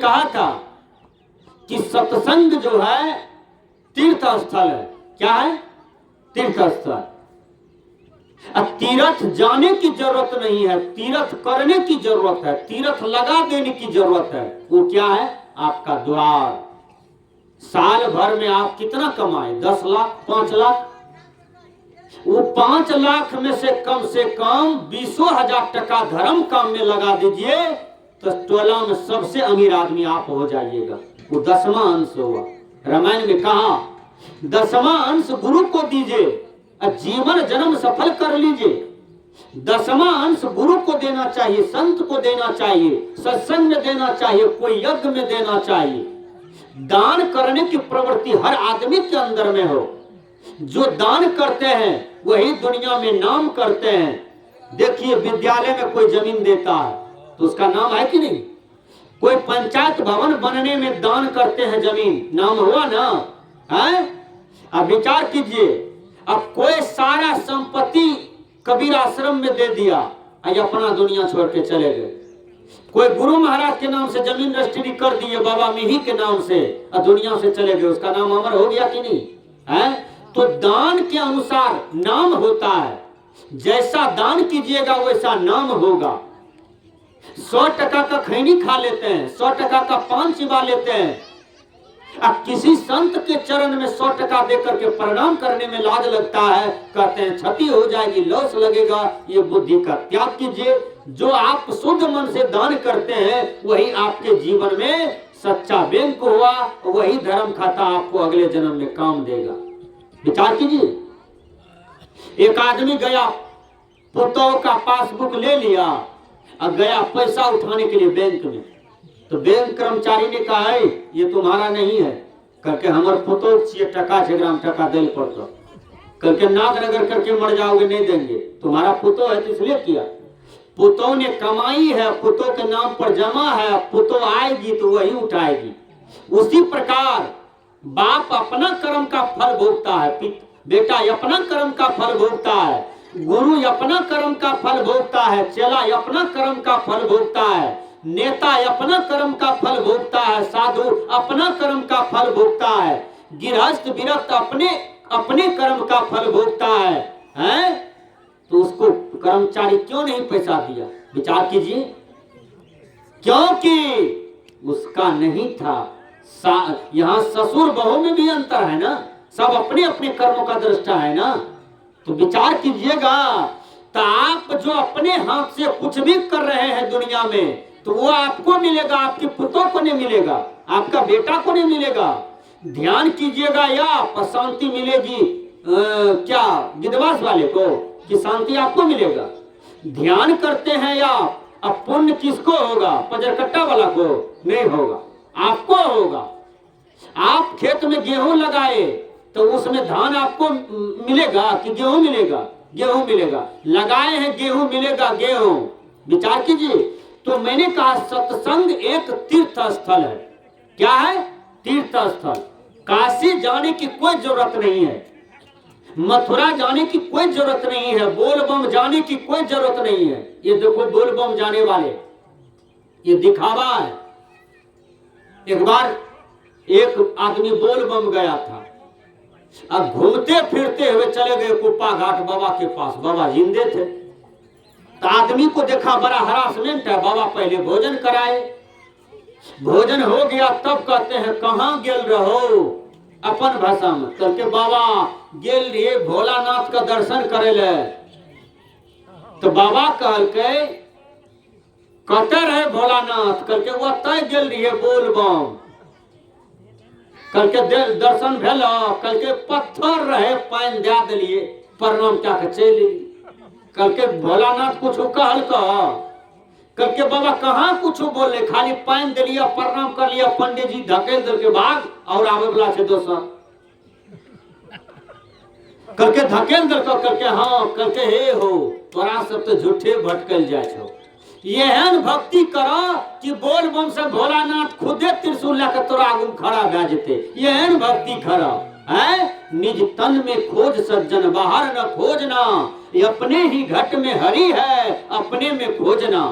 कहा था कि सत्संग जो है तीर्थ स्थल है। क्या है? तीर्थ स्थल। तीर्थ जाने की जरूरत नहीं है, तीर्थ करने की जरूरत है, तीर्थ लगा देने की जरूरत है। वो क्या है? आपका द्वार। साल भर में आप कितना कमाए? 10 लाख, 5 लाख। वो 5 लाख में से कम 20,000 टका धर्म काम में लगा दीजिए तो टोला में सबसे अमीर आदमी आप हो जाइएगा। वो 10वां अंश हुआ। रामायण में कहा 10वां अंश गुरु को दीजिए, जीवन जन्म सफल कर लीजिए। 10वां अंश गुरु को देना चाहिए, संत को देना चाहिए, सत्संग में देना चाहिए, कोई यज्ञ में देना चाहिए। दान करने की प्रवृत्ति हर आदमी के अंदर में हो। जो दान करते हैं वही दुनिया में नाम करते हैं। देखिए विद्यालय में कोई जमीन देता है तो उसका नाम है कि नहीं? कोई पंचायत भवन बनने में दान करते हैं जमीन, नाम हुआ ना है? अब विचार कीजिए, अब कोई सारा संपत्ति कबीर आश्रम में दे दिया, अपना दुनिया छोड़ के चले गए। कोई गुरु महाराज के नाम से जमीन रजिस्ट्री कर दिए, बाबा मिही के नाम से, और दुनिया से चले गए। उसका नाम अमर हो गया कि नहीं है? तो दान के अनुसार नाम होता है। जैसा दान कीजिएगा वैसा नाम होगा। 100 टका का खैनी खा लेते हैं, 100 टका का पान चिबा लेते हैं। अब किसी संत के चरण में 100 टका देकर के प्रणाम करने में लाज लगता है। कहते हैं क्षति हो जाएगी, लॉस लगेगा। ये बुद्धि का त्याग कीजिए। जो आप शुद्ध मन से दान करते हैं वही आपके जीवन में सच्चा बैंक हुआ, वही धर्म खाता आपको अगले जन्म में काम देगा। विचार कीजिए। एक आदमी गया, पुतों का पासबुक ले लिया और गया पैसा उठाने के लिए बैंक में। तो बैंक कर्मचारी ने कहा है ये तुम्हारा नहीं है करके, हमारे पुतों से टका 6 ग्राम टका दे पड़ता करके नाक रगड़ करके मर जाओगे, नहीं देंगे। तुम्हारा पुतों है तो इसलिए किया। पुतों ने कमाई है, पुतों के नाम पर जमा है, पुतों आएगी तो वही उठाएगी। उसी प्रकार बाप अपना कर्म का फल भोगता है, बेटा अपना कर्म का फल भोगता है, गुरु अपना कर्म का फल भोगता है, चेला अपना कर्म का फल भोगता है, नेता अपना कर्म का फल भोगता है, साधु अपना कर्म का फल भोगता है, गृहस्थ विरक्त अपने कर्म का फल भोगता है, हैं? तो उसको कर्मचारी क्यों नहीं पैसा दिया? विचार कीजिए। क्योंकि उसका नहीं था। यहाँ ससुर बहू में भी अंतर है ना, सब अपने अपने कर्मों का दृष्टा है ना। तो विचार कीजिएगा। तो आप जो अपने हाथ से कुछ भी कर रहे हैं दुनिया में, तो वो आपको मिलेगा, आपके पुतों को नहीं मिलेगा, आपका बेटा को नहीं मिलेगा। ध्यान कीजिएगा। या शांति मिलेगी क्या विधवास वाले को, कि शांति आपको मिलेगा? ध्यान करते हैं या अब पुण्य किसको होगा? पजरकट्टा वाला को नहीं होगा, आपको होगा। आप खेत में गेहूं लगाए तो उसमें धान आपको मिलेगा कि गेहूं मिलेगा? गेहूं मिलेगा। लगाए हैं गेहूं, मिलेगा गेहूं। विचार कीजिए। तो मैंने कहा सत्संग एक तीर्थ स्थल है। क्या है? तीर्थ स्थल। काशी जाने की कोई जरूरत नहीं है, मथुरा जाने की कोई जरूरत नहीं है, बोलबम जाने की कोई जरूरत नहीं है। ये देखो बोलबम जाने वाले, ये दिखावा है। एक बार एक आदमी बोलबम गया था, अब घूमते फिरते हुए चले गए कुप्पा घाट बाबा के पास। बाबा जिंदे थे। तो आदमी को देखा बड़ा हरासमेंट है। बाबा पहले भोजन कराए, भोजन हो गया तब कहते हैं कहाँ गेल रहो? अपन भाषा में करके बाबा गेल रहे भोलानाथ का दर्शन करे ले। तो बाबा कहल के कहते रहे भोलानाथ करके वो तय गेल रही बोलबम करके दर्शन भेल, करके पत्थर रहे पानी दे दिलिए, प्रणाम क्या के चली। करके भोलानाथ कुछ कहल करके बाबा कहाँ कुछ बोले, खाली पानी दिलिया, प्रणाम कर लिया, पंडित जी धकेल दल के भाग और आवे वाला से दोसर करके धकेल दल करके हाँ करके हे हो तोरा सब तो झूठे भटकल जाए छो। एहन भक्ति करो कि बोल बम से भोलानाथ खुदे त्रिशूल लेकर तोरा आगू खड़ा भे जेते। एहन भक्ति करो है। निज तन में खोज सज्जन बाहर न खोजना, अपने ही घट में हरि है अपने में खोजना।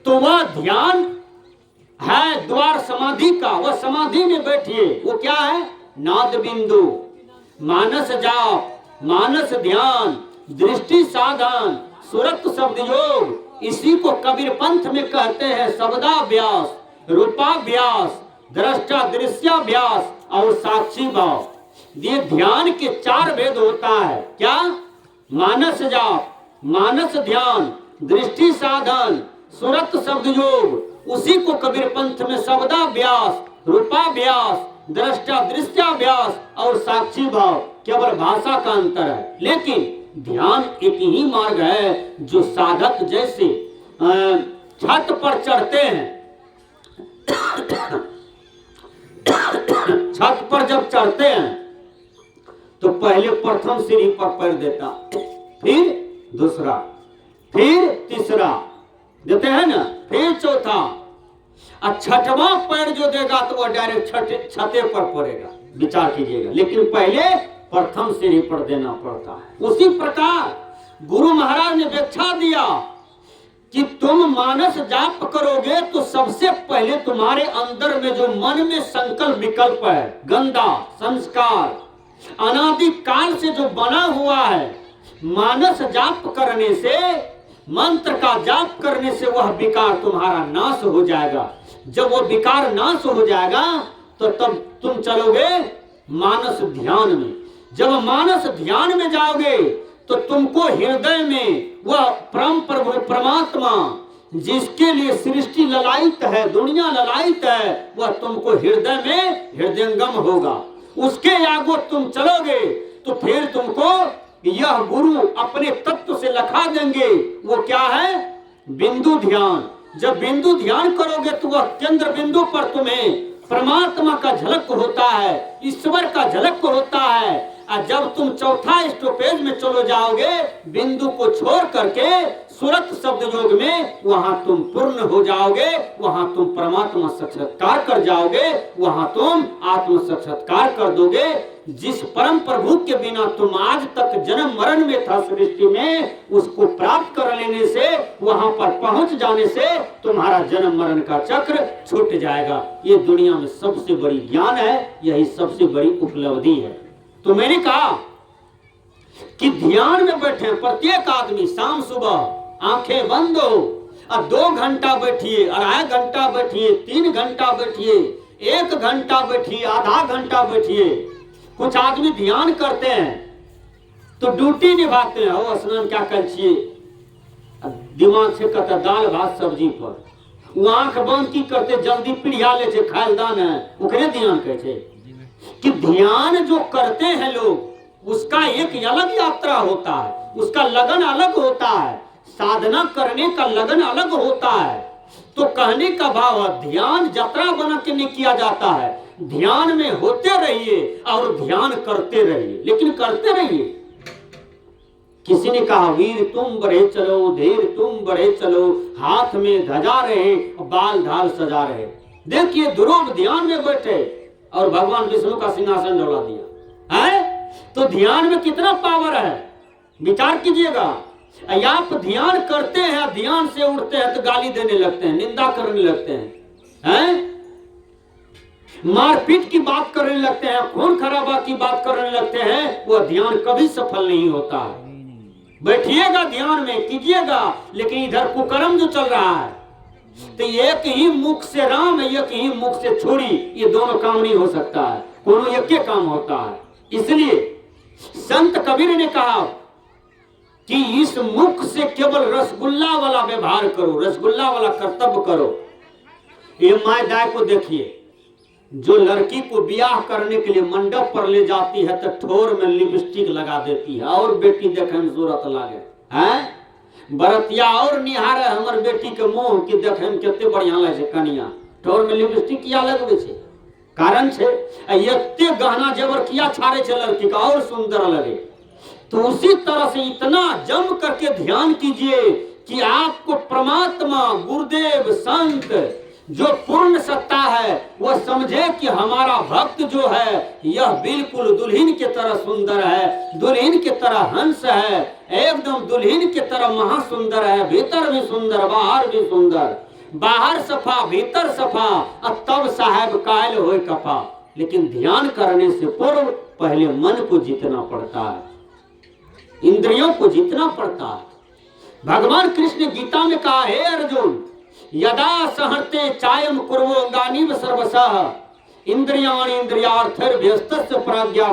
तो वह ध्यान है द्वार समाधि का, वह समाधि में बैठिए। वो क्या है? नाद बिंदु, मानस जाप, मानस ध्यान, दृष्टि साधन, सुरत शब्द योग, इसी को कबीर पंथ में कहते हैं शब्दाभ्यास, रूपाभ्यास, दृष्टा दृश्याभ्यास और साक्षी भाव। ये ध्यान के 4 भेद होता है। क्या? मानस जाप, मानस ध्यान, दृष्टि साधन, सुरत शब्द योग, उसी को कबीर पंथ में शब्दाभ्यास, रूपाभ्यास, दृष्टा दृश्याभ्यास और साक्षी भाव, केवल भाषा का अंतर है। लेकिन ध्यान एक ही मार्ग है जो साधक जैसे छत पर चढ़ते हैं छत पर जब चढ़ते हैं तो पहले प्रथम सीढ़ी पर पैर देता, फिर दूसरा, फिर तीसरा देते हैं ना, फिर चौथा, और छठवां पैर जो देगा तो वह डायरेक्ट छते पर पड़ेगा। विचार कीजिएगा। लेकिन पहले प्रथम सीढ़ी पर देना पड़ता है। उसी प्रकार गुरु महाराज ने व्याख्या दिया कि तुम मानस जाप करोगे तो सबसे पहले तुम्हारे अंदर में जो मन में संकल्प विकल्प है, गंदा संस्कार अनादि काल से जो बना हुआ है, मानस जाप करने से, मंत्र का जाप करने से वह विकार तुम्हारा नाश हो जाएगा। जब वो विकार नाश हो जाएगा तो तब तुम चलोगे मानस ध्यान में। जब मानस ध्यान में जाओगे तो तुमको हृदय में वह परम प्रभु परमात्मा जिसके लिए सृष्टि ललायित है, दुनिया ललायित है, वह तुमको हृदय में हृदयंगम होगा। उसके आगे तुम चलोगे तो फिर तुमको यह गुरु अपने तत्व से लखा देंगे। वो क्या है? बिंदु ध्यान। जब बिंदु ध्यान करोगे तो वह केंद्र बिंदु पर तुम्हें परमात्मा का झलक होता है, ईश्वर का झलक होता है। और जब तुम चौथा स्टॉपेज में चलो जाओगे, बिंदु को छोड़ करके सुरत शब्द योग में, वहां तुम पूर्ण हो जाओगे, वहां तुम परमात्मा साक्षात्कार कर जाओगे, वहां तुम आत्म साक्षात्कार कर दोगे। जिस परम प्रभु के बिना तुम आज तक जन्म मरण में था सृष्टि में, उसको प्राप्त कर लेने से, वहां पर पहुंच जाने से तुम्हारा जन्म मरण का चक्र छूट जाएगा। ये दुनिया में सबसे बड़ी ज्ञान है, यही सबसे बड़ी उपलब्धि है। तो मैंने कहा कि ध्यान में बैठे प्रत्येक आदमी, शाम सुबह आंखें बंद हो और 2 घंटा बैठिए, 2.5 घंटा बैठिए, 3 घंटा बैठिए, 1 घंटा बैठिए, आधा घंटा बैठिए। कुछ आदमी ध्यान करते हैं तो ड्यूटी निभाते हैं। ओ स्नान क्या कर छिए, दिमाग से कहते दाल भात सब्जी पर, वो आंख बंद की करते जल्दी पीढ़िया ले छे, खायल दान है, ओकरे ध्यान कहे छे। कि ध्यान जो करते हैं लोग, उसका एक अलग यात्रा होता है, उसका लगन अलग होता है, साधना करने का लगन अलग होता है। तो कहने का भाव है ध्यान यात्रा बना के नहीं किया जाता है। ध्यान में होते रहिए और ध्यान करते रहिए, लेकिन करते रहिए। किसी ने कहा वीर तुम बढ़े चलो, धीर तुम बढ़े चलो, हाथ में ध्वजा रहे, बाल धाल सजा रहे। देखिए ध्रुव ध्यान में बैठे और भगवान विष्णु का सिंहासन डोला दिया है। तो ध्यान में कितना पावर है, विचार कीजिएगा। आप ध्यान करते हैं, ध्यान से उठते हैं तो गाली देने लगते हैं, निंदा करने लगते हैं, मारपीट की बात करने लगते हैं, खून खराबा की बात करने लगते हैं। वह ध्यान कभी सफल नहीं होता है। बैठिएगा ध्यान में कीजिएगा, लेकिन इधर कुकर्म जो चल रहा है, तो एक ही मुख से राम, एक ही मुख से छोड़ी, ये दोनों काम नहीं हो सकता है, दोनों एक ही काम होता है। इसलिए संत कबीर ने कहा कि इस मुख से केवल रसगुल्ला वाला व्यवहार करो, रसगुल्ला वाला कर्तव्य करो। ये माय दाय को देखिए, जो लड़की को ब्याह करने के लिए मंडप पर ले जाती है तो ठोर में लिपस्टिक लगा देती है, और बेटी देखे में सूरत लागे है। बरतिया और निहारे हमर बेटी के मुंह की देखे में कितने बढ़िया लगे कनिया, ठोर में लिपस्टिक किया लगवे छे, कारण छे एते गहना जेवर किया छाड़े छे लड़की का और सुंदर लगे। तो उसी तरह से इतना जम करके ध्यान कीजिए कि आपको परमात्मा, गुरुदेव, संत जो पूर्ण सत्ता है वह समझे कि हमारा भक्त जो है यह बिल्कुल दुल्हन की तरह सुंदर है, दुल्हन की तरह हंस है, एकदम दुल्हन की तरह महासुंदर है, भीतर भी सुंदर, बाहर भी सुंदर। बाहर सफा भीतर सफा, अब तब साहब कायल होए कफा। लेकिन ध्यान करने से पूर्व पहले मन को जीतना पड़ता है, इंद्रियों को जीतना पड़ता है। भगवान कृष्ण ने गीता में कहा, हे अर्जुन, यदा सहर्ते चायम कुर्वो अंगानीव सर्वशः इंद्रियाणि इंद्रियार्थैर्भ्यस्तस्य प्राज्ञा